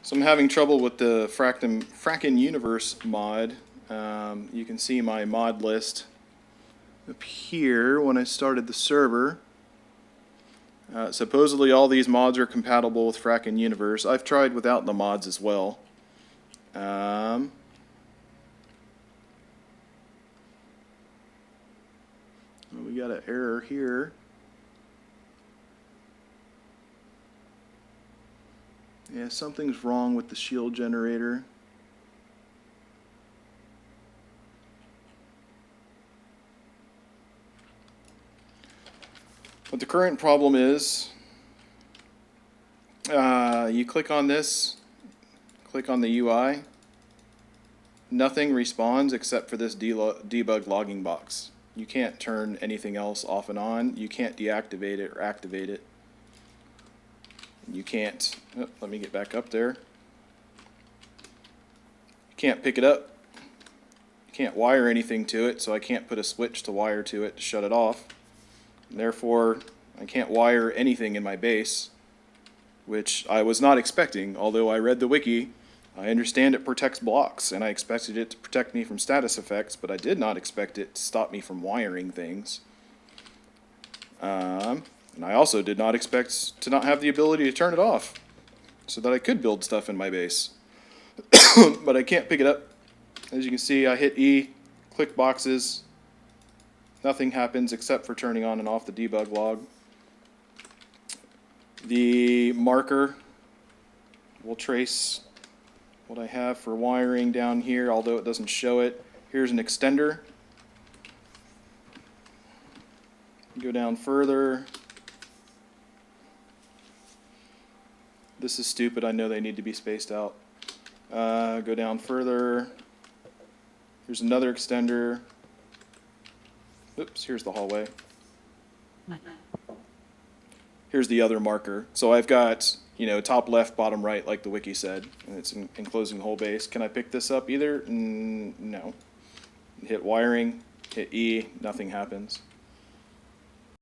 So I'm having trouble with the Frackin' Universe mod. You can see my mod list up here when I started the server. Supposedly all these mods are compatible with Frackin' Universe. I've tried without the mods as well. We got an error here. Yeah, something's wrong with the shield generator. But the current problem is, you click on this, click on the UI, nothing responds except for this debug logging box. You can't turn anything else off and on. You can't deactivate it or activate it. You can't, let me get back up there. You can't pick it up. You can't wire anything to it, so I can't put a switch to wire to it to shut it off. And therefore, I can't wire anything in my base, which I was not expecting, although I read the wiki. I understand it protects blocks, and I expected it to protect me from status effects, but I did not expect it to stop me from wiring things. And I also did not expect to not have the ability to turn it off, so that I could build stuff in my base. But I can't pick it up. As you can see, I hit E, click boxes, nothing happens except for turning on and off the debug log. The marker will trace what I have for wiring down here, although it doesn't show it. Here's an extender. Go down further. This is stupid. I know they need to be spaced out. Go down further. Here's another extender. Oops, here's the hallway. Here's the other marker. So I've got, top left, bottom right, like the wiki said, and it's enclosing the whole base. Can I pick this up either? No. Hit wiring, hit E, nothing happens.